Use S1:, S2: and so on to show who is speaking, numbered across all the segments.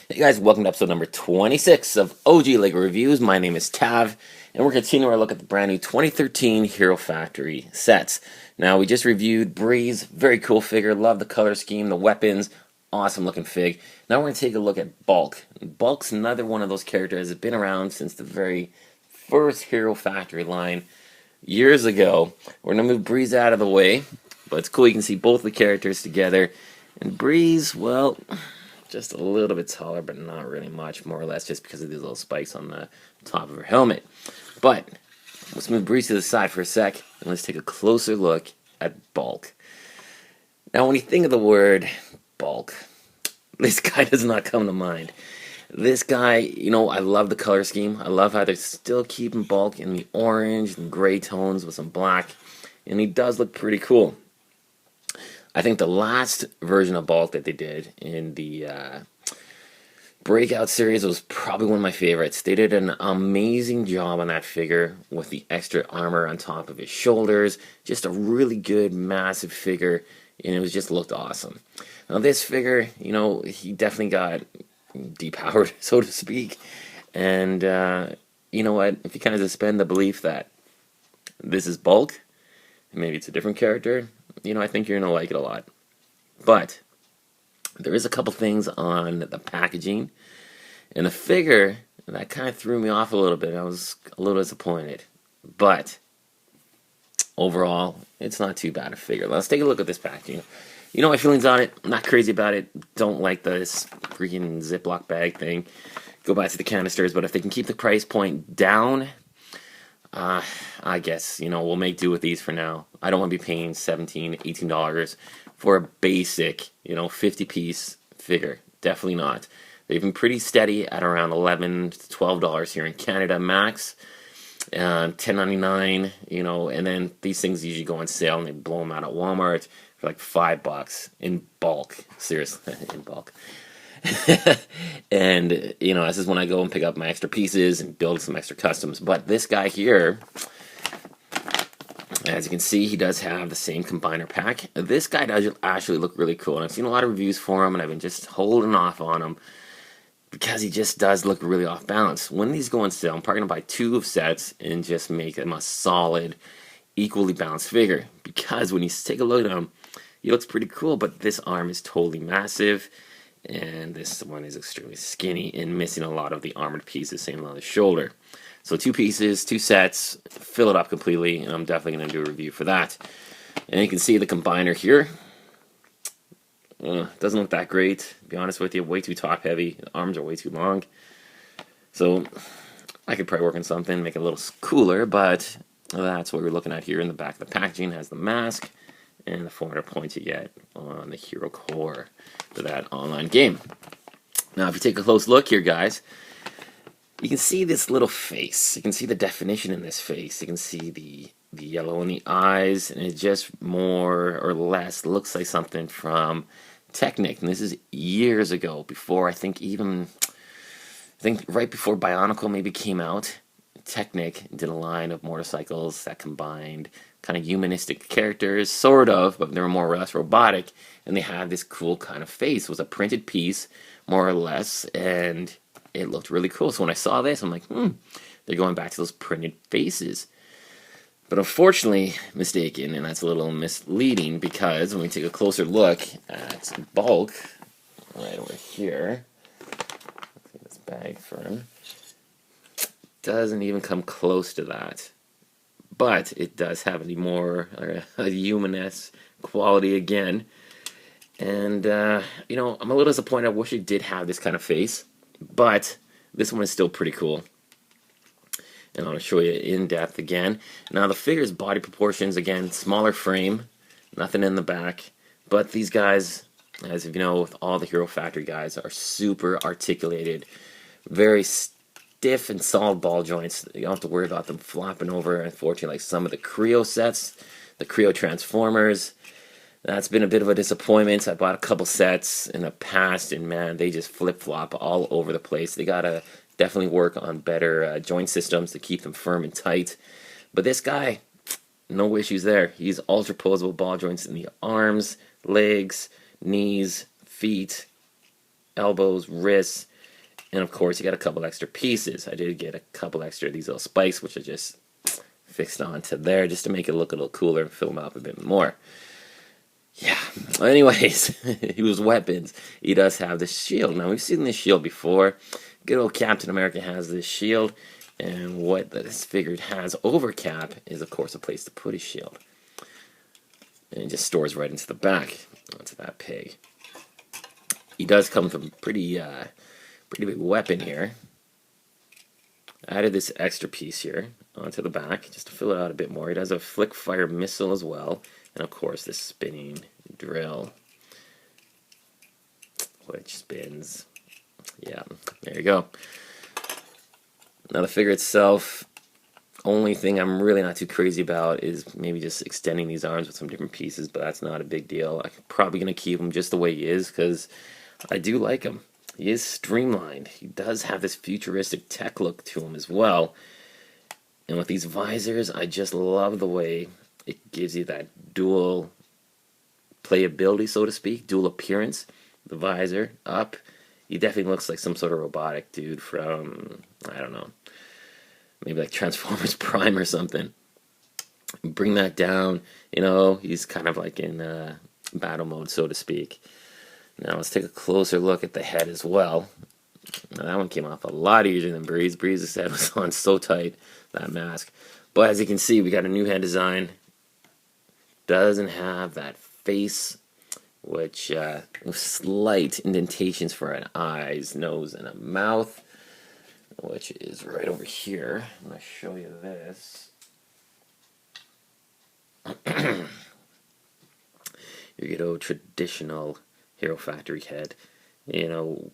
S1: Hey guys, welcome to episode number 26 of OG LEGO Reviews. My name is Tav, and we're continuing our look at the brand new 2013 Hero Factory sets. Now, we just reviewed Breeze, very cool figure, love the color scheme, the weapons, awesome looking fig. Now we're going to take a look at Bulk. Bulk's another one of those characters that's been around since the very first Hero Factory line years ago. We're going to move Breeze out of the way, but it's cool you can see both the characters together. And Breeze, well, just a little bit taller, but not really much, more or less just because of these little spikes on the top of her helmet. But let's move Breeze to the side for a sec, and let's take a closer look at Bulk. Now, when you think of the word Bulk, this guy does not come to mind. This guy, I love the color scheme. I love how they're still keeping Bulk in the orange and gray tones with some black, and he does look pretty cool. I think the last version of Bulk that they did in the Breakout series was probably one of my favorites. They did an amazing job on that figure with the extra armor on top of his shoulders. Just a really good, massive figure, and it just looked awesome. Now this figure, he definitely got depowered, so to speak. And you know what? If you kind of suspend the belief that this is Bulk, and maybe it's a different character, I think you're going to like it a lot. But there is a couple things on the packaging and the figure that kind of threw me off a little bit. I was a little disappointed. But overall, it's not too bad a figure. Let's take a look at this packaging. You know my feelings on it. I'm not crazy about it. Don't like this freaking Ziploc bag thing. Go back to the canisters. But if they can keep the price point down, I guess, we'll make do with these for now. I don't want to be paying $17, $18 for a basic, 50-piece figure. Definitely not. They've been pretty steady at around $11 to $12 here in Canada max. $10.99, and then these things usually go on sale and they blow them out at Walmart for like $5 in bulk. Seriously, in bulk. And this is when I go and pick up my extra pieces and build some extra customs. But this guy here, as you can see, he does have the same combiner pack. This guy does actually look really cool, and I've seen a lot of reviews for him, and I've been just holding off on him because he just does look really off balance. When these go on sale, I'm probably going to buy 2 of sets and just make him a solid, equally balanced figure. Because when you take a look at him, he looks pretty cool, but this arm is totally massive. And this one is extremely skinny and missing a lot of the armored pieces, same on the shoulder. So 2 pieces, 2 sets, fill it up completely, and I'm definitely going to do a review for that. And you can see the combiner here. Doesn't look that great, to be honest with you. Way too top heavy. The arms are way too long. So I could probably work on something, make it a little cooler, but that's what we're looking at here. In the back of the packaging has the mask and the 400 points you get on the Hero Core for that online game. Now, if you take a close look here, guys, you can see this little face. You can see the definition in this face. You can see the yellow in the eyes, and it just more or less looks like something from Technic. And this is years ago, before I think right before Bionicle maybe came out. Technic did a line of motorcycles that combined kind of humanistic characters, sort of, but they were more or less robotic, and they had this cool kind of face. It was a printed piece, more or less, and it looked really cool. So when I saw this, I'm like, they're going back to those printed faces. But unfortunately, mistaken, and that's a little misleading, because when we take a closer look at Bulk, right over here, look at this bag for him, doesn't even come close to that. But it does have a more a humanist quality again. And, I'm a little disappointed. I wish it did have this kind of face. But this one is still pretty cool. And I'll show you in depth again. Now, the figure's body proportions, again, smaller frame. Nothing in the back. But these guys, as you know, with all the Hero Factory guys, are super articulated. Very stiff and solid ball joints. You don't have to worry about them flopping over, unfortunately, like some of the Creo sets, the Creo Transformers. That's been a bit of a disappointment. I bought a couple sets in the past, and man, they just flip-flop all over the place. They gotta definitely work on better joint systems to keep them firm and tight. But this guy, no issues there. He's ultra-posable ball joints in the arms, legs, knees, feet, elbows, wrists. And of course, you got a couple extra pieces. I did get a couple extra of these little spikes, which I just fixed onto there just to make it look a little cooler and fill them up a bit more. Yeah. Anyways, his weapons. He does have the shield. Now, we've seen this shield before. Good old Captain America has this shield. And what this figure has over Cap is, of course, a place to put his shield. And it just stores right into the back, onto that pig. He does come from a pretty big weapon here. I added this extra piece here onto the back just to fill it out a bit more. He does a flick fire missile as well. And of course, this spinning drill, which spins. Yeah, there you go. Now the figure itself, only thing I'm really not too crazy about is maybe just extending these arms with some different pieces, but that's not a big deal. I'm probably going to keep him just the way he is because I do like him. He is streamlined. He does have this futuristic tech look to him as well. And with these visors, I just love the way it gives you that dual playability, so to speak, dual appearance. The visor up. He definitely looks like some sort of robotic dude from, I don't know, maybe like Transformers Prime or something. Bring that down, you know, he's kind of like in battle mode, so to speak. Now let's take a closer look at the head as well. Now that one came off a lot easier than Breeze. Breeze's head was on so tight, that mask. But as you can see, we got a new head design. Doesn't have that face, which with slight indentations for an eyes, nose, and a mouth, which is right over here. I'm going to show you this. Your good old traditional Hero Factory head. You know,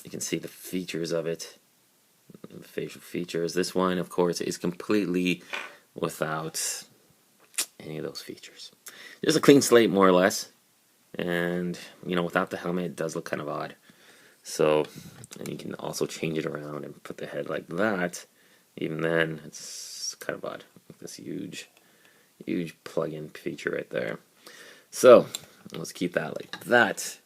S1: you can see the features of it, the facial features. This one, of course, is completely without any of those features. Just a clean slate, more or less. And, you know, without the helmet, it does look kind of odd. So, and you can also change it around and put the head like that. Even then, it's kind of odd. This huge plug-in feature right there. So, let's keep that like that.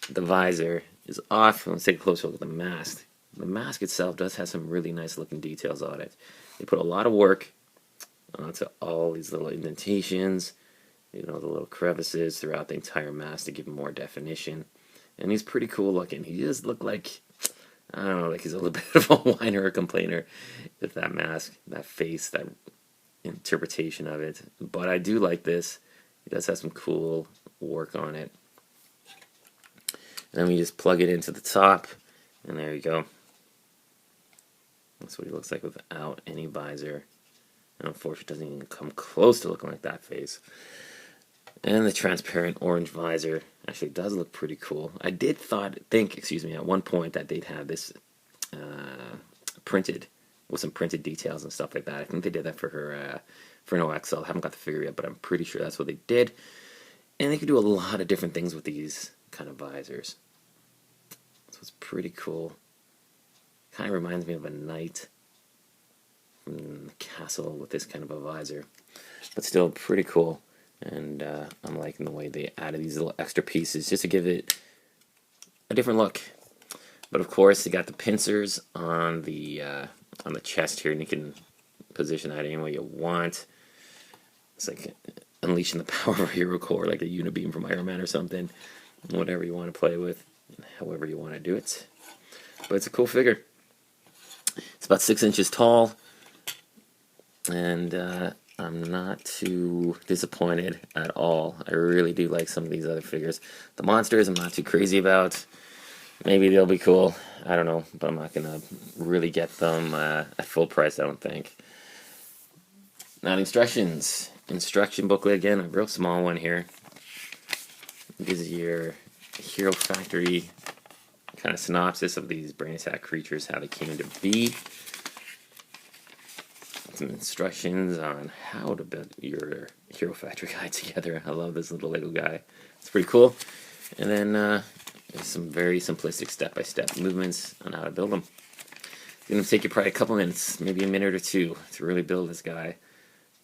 S1: The visor is off. Let's take a closer look at the mask. The mask itself does have some really nice looking details on it. They put a lot of work onto all these little indentations, you know, the little crevices throughout the entire mask to give him more definition. And he's pretty cool looking. He does look like, I don't know, like he's a little bit of a whiner or complainer with that mask, that face, that interpretation of it. But I do like this. He does have some cool work on it. And then we just plug it into the top, and there you go. That's what he looks like without any visor. And unfortunately, it doesn't even come close to looking like that face. And the transparent orange visor actually does look pretty cool. I did think, at one point that they'd have this printed with some printed details and stuff like that. I think they did that for her for an OXL. I haven't got the figure yet, but I'm pretty sure that's what they did. And they could do a lot of different things with these kind of visors. So it's pretty cool. Kind of reminds me of a knight from the castle with this kind of a visor. But still pretty cool. And I'm liking the way they added these little extra pieces just to give it a different look. But of course, you got the pincers on the chest here, and you can position that any way you want. It's like unleashing the power of a hero core, like a unibeam from Iron Man or something. Whatever you want to play with, however you want to do it. But it's a cool figure. It's about 6 inches tall, and I'm not too disappointed at all. I really do like some of these other figures. The monsters I'm not too crazy about. Maybe they'll be cool. I don't know, but I'm not going to really get them at full price, I don't think. Now, instructions. Instruction booklet again, a real small one here. It gives you your Hero Factory kind of synopsis of these brain attack creatures, how they came to be. Some instructions on how to build your Hero Factory guy together. I love this little Lego guy. It's pretty cool. And then there's some very simplistic step-by-step movements on how to build them. It's going to take you probably a couple minutes, maybe a minute or two, to really build this guy.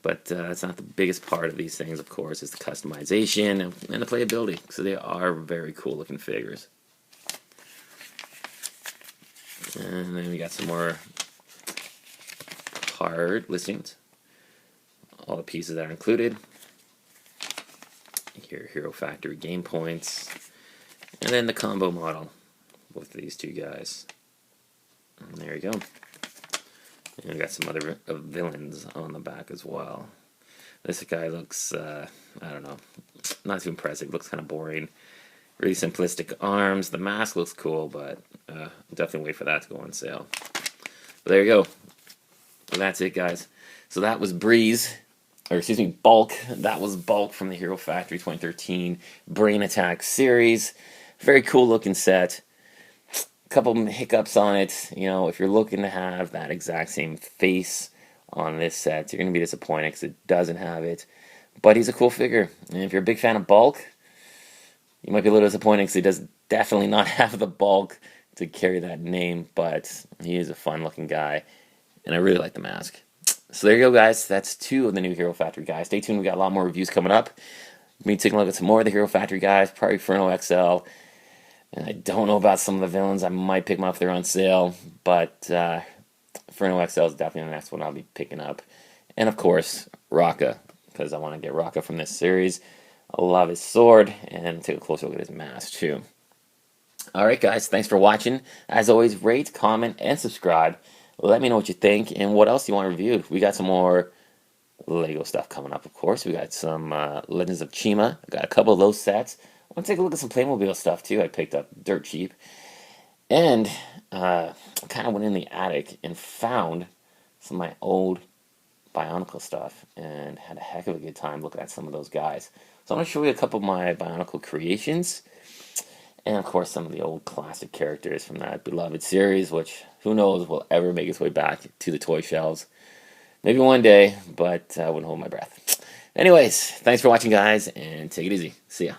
S1: But it's not the biggest part of these things, of course. It's the customization and the playability. So they are very cool looking figures. And then we got some more card listings. All the pieces that are included. Here, Hero Factory game points. And then the combo model with these two guys. And there you go. And we got some other villains on the back as well. This guy looks, I don't know, not too impressive. Looks kind of boring. Really simplistic arms. The mask looks cool, but definitely wait for that to go on sale. But there you go. That's it, guys. So that was Bulk. That was Bulk from the Hero Factory 2013 Brain Attack series. Very cool looking set. Couple hiccups on it. You know, if you're looking to have that exact same face on this set, you're going to be disappointed because it doesn't have it. But he's a cool figure. And if you're a big fan of Bulk, you might be a little disappointed because he does definitely not have the bulk to carry that name. But he is a fun looking guy. And I really like the mask. So there you go, guys. That's 2 of the new Hero Factory guys. Stay tuned. We got a lot more reviews coming up. We'll be taking a look at some more of the Hero Factory guys. Probably Inferno XL. And I don't know about some of the villains. I might pick them up if they're on sale. But Inferno XL is definitely the next one I'll be picking up. And of course, Rocka, because I want to get Rocka from this series. I love his sword, and take a closer look at his mask too. Alright guys, thanks for watching. As always, rate, comment, and subscribe. Let me know what you think and what else you want reviewed. We got some more Lego stuff coming up, of course. We got some Legends of Chima. I got a couple of those sets. I want to take a look at some Playmobil stuff too. I picked up dirt cheap. And kind of went in the attic and found some of my old Bionicle stuff and had a heck of a good time looking at some of those guys. So I'm going to show you a couple of my Bionicle creations. And of course some of the old classic characters from that beloved series, which who knows will ever make its way back to the toy shelves. Maybe one day, but I wouldn't hold my breath. Anyways, thanks for watching guys, and take it easy. See ya.